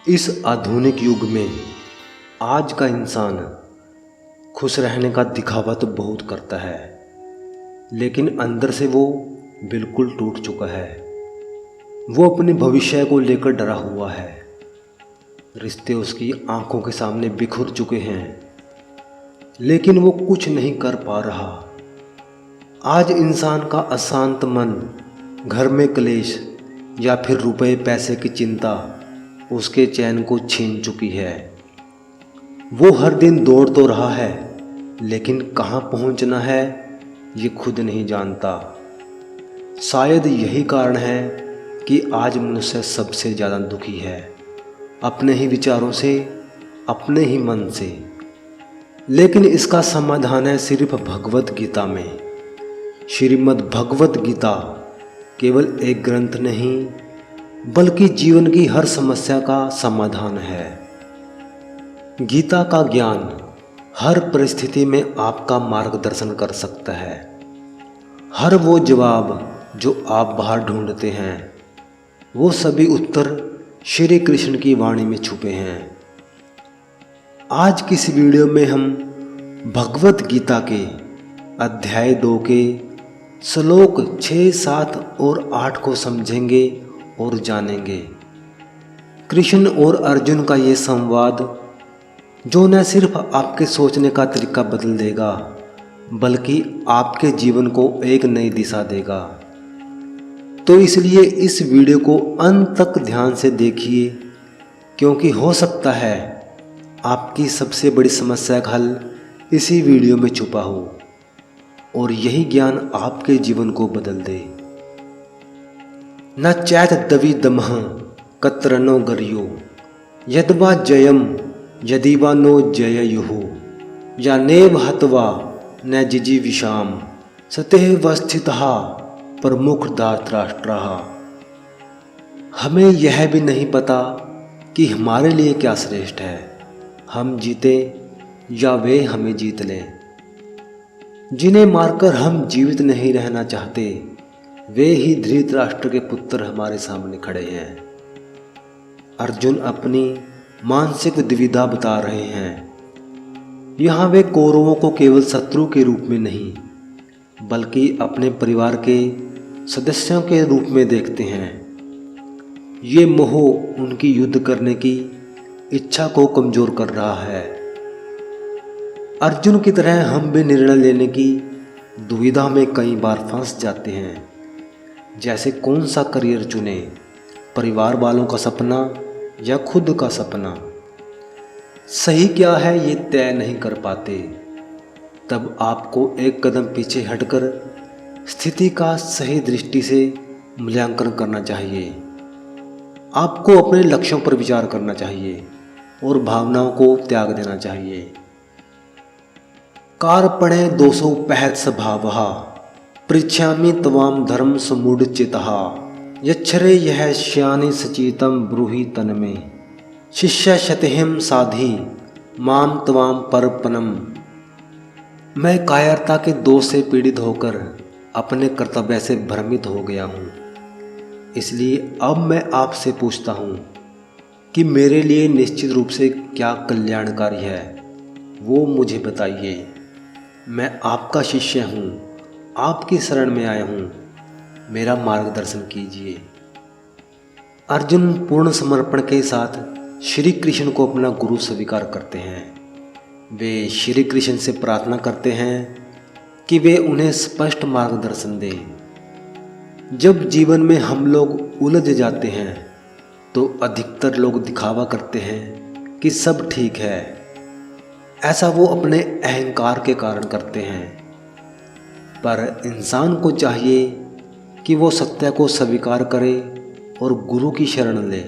इस आधुनिक युग में आज का इंसान खुश रहने का दिखावा तो बहुत करता है, लेकिन अंदर से वो बिल्कुल टूट चुका है। वो अपने भविष्य को लेकर डरा हुआ है। रिश्ते उसकी आंखों के सामने बिखर चुके हैं, लेकिन वो कुछ नहीं कर पा रहा। आज इंसान का अशांत मन, घर में क्लेश या फिर रुपए पैसे की चिंता उसके चैन को छीन चुकी है। वो हर दिन दौड़ तो रहा है, लेकिन कहाँ पहुँचना है ये खुद नहीं जानता। शायद यही कारण है कि आज मनुष्य सबसे ज़्यादा दुखी है, अपने ही विचारों से, अपने ही मन से। लेकिन इसका समाधान है सिर्फ भगवत गीता में। श्रीमद् भगवत गीता केवल एक ग्रंथ नहीं, बल्कि जीवन की हर समस्या का समाधान है। गीता का ज्ञान हर परिस्थिति में आपका मार्गदर्शन कर सकता है। हर वो जवाब जो आप बाहर ढूंढते हैं, वो सभी उत्तर श्री कृष्ण की वाणी में छुपे हैं। आज की इस वीडियो में हम भगवत गीता के अध्याय 2 के श्लोक 6, 7 और 8 को समझेंगे और जानेंगे। कृष्ण और अर्जुन का ये संवाद जो न सिर्फ आपके सोचने का तरीका बदल देगा, बल्कि आपके जीवन को एक नई दिशा देगा। तो इसलिए इस वीडियो को अंत तक ध्यान से देखिए, क्योंकि हो सकता है आपकी सबसे बड़ी समस्या का हल इसी वीडियो में छुपा हो और यही ज्ञान आपके जीवन को बदल दे। न चैत दवि दमः कतरनो गर्यो यद्वा जयम यदिवा नो जययुः या नेव हत्वा न जिजीविषाम सतेव स्थितः प्रमुख धार्तराष्ट्रः। हमें यह भी नहीं पता कि हमारे लिए क्या श्रेष्ठ है, हम जीते या वे हमें जीत लें। जिन्हें मारकर हम जीवित नहीं रहना चाहते, वे ही धृतराष्ट्र के पुत्र हमारे सामने खड़े हैं। अर्जुन अपनी मानसिक दुविधा बता रहे हैं। यहाँ वे कौरवों को केवल शत्रु के रूप में नहीं, बल्कि अपने परिवार के सदस्यों के रूप में देखते हैं। ये मोह उनकी युद्ध करने की इच्छा को कमजोर कर रहा है। अर्जुन की तरह हम भी निर्णय लेने की दुविधा में कई बार फंस जाते हैं, जैसे कौन सा करियर चुने, परिवार वालों का सपना या खुद का सपना। सही क्या है ये तय नहीं कर पाते। तब आपको एक कदम पीछे हटकर स्थिति का सही दृष्टि से मूल्यांकन करना चाहिए। आपको अपने लक्ष्यों पर विचार करना चाहिए और भावनाओं को त्याग देना चाहिए। कार्पणे 265 स्वभावः पृच्छामि त्वां धर्म समुचितः यच्छरे यह श्यानि सचितं ब्रूहि तन्मे शिष्य शतहिं साधि माम त्वां परपनम। मैं कायरता के दोष से पीड़ित होकर अपने कर्तव्य से भ्रमित हो गया हूँ। इसलिए अब मैं आपसे पूछता हूँ कि मेरे लिए निश्चित रूप से क्या कल्याणकारी है, वो मुझे बताइए। मैं आपका शिष्य हूँ, आपकी शरण में आया हूँ, मेरा मार्गदर्शन कीजिए। अर्जुन पूर्ण समर्पण के साथ श्री कृष्ण को अपना गुरु स्वीकार करते हैं। वे श्री कृष्ण से प्रार्थना करते हैं कि वे उन्हें स्पष्ट मार्गदर्शन दें। जब जीवन में हम लोग उलझ जाते हैं तो अधिकतर लोग दिखावा करते हैं कि सब ठीक है। ऐसा वो अपने अहंकार के कारण करते हैं, पर इंसान को चाहिए कि वो सत्य को स्वीकार करे और गुरु की शरण ले।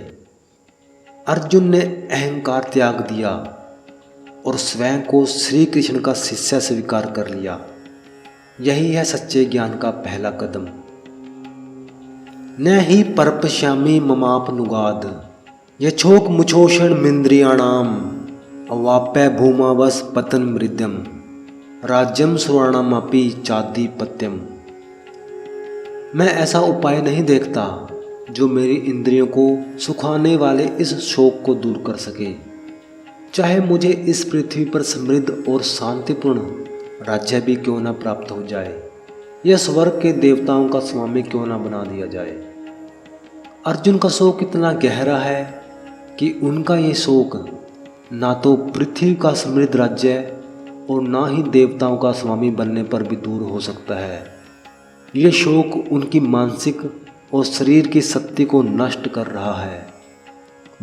अर्जुन ने अहंकार त्याग दिया और स्वयं को श्री कृष्ण का शिष्य स्वीकार कर लिया। यही है सच्चे ज्ञान का पहला कदम। न ही परपश्यामि ममापनुगाद यछोक मुछोषण मिंद्रियाणाम अवाप्य भूमावस पतन मृद्यम राज्यम स्वर्णमपि चाधिपत्यम। मैं ऐसा उपाय नहीं देखता जो मेरी इंद्रियों को सुखाने वाले इस शोक को दूर कर सके। चाहे मुझे इस पृथ्वी पर समृद्ध और शांतिपूर्ण राज्य भी क्यों न प्राप्त हो जाए, या स्वर्ग के देवताओं का स्वामी क्यों न बना दिया जाए। अर्जुन का शोक इतना गहरा है कि उनका ये शोक ना तो पृथ्वी का समृद्ध राज्य और ना ही देवताओं का स्वामी बनने पर भी दूर हो सकता है। ये शोक उनकी मानसिक और शरीर की शक्ति को नष्ट कर रहा है।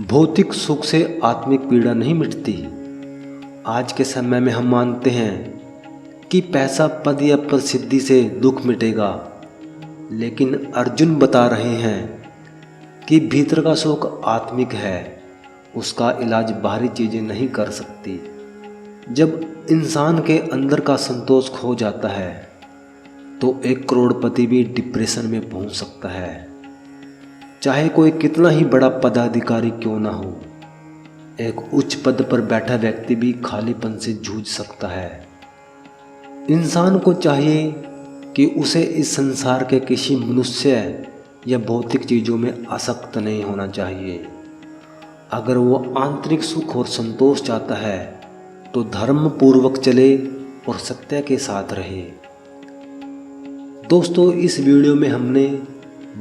भौतिक सुख से आत्मिक पीड़ा नहीं मिटती। आज के समय में हम मानते हैं कि पैसा, पद या प्रसिद्धि से दुख मिटेगा, लेकिन अर्जुन बता रहे हैं कि भीतर का शोक आत्मिक है, उसका इलाज बाहरी चीज़ें नहीं कर सकती। जब इंसान के अंदर का संतोष खो जाता है तो एक करोड़पति भी डिप्रेशन में पहुंच सकता है, चाहे कोई कितना ही बड़ा पदाधिकारी क्यों ना हो। एक उच्च पद पर बैठा व्यक्ति भी खालीपन से जूझ सकता है। इंसान को चाहिए कि उसे इस संसार के किसी मनुष्य या भौतिक चीज़ों में आसक्त नहीं होना चाहिए। अगर वो आंतरिक सुख और संतोष चाहता है तो धर्म पूर्वक चले और सत्य के साथ रहे। दोस्तों, इस वीडियो में हमने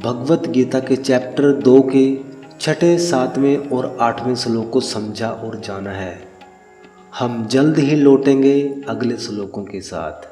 भगवत गीता के चैप्टर 2 के 6, 7वें और 8वें श्लोक को समझा और जाना है। हम जल्द ही लौटेंगे अगले श्लोकों के साथ।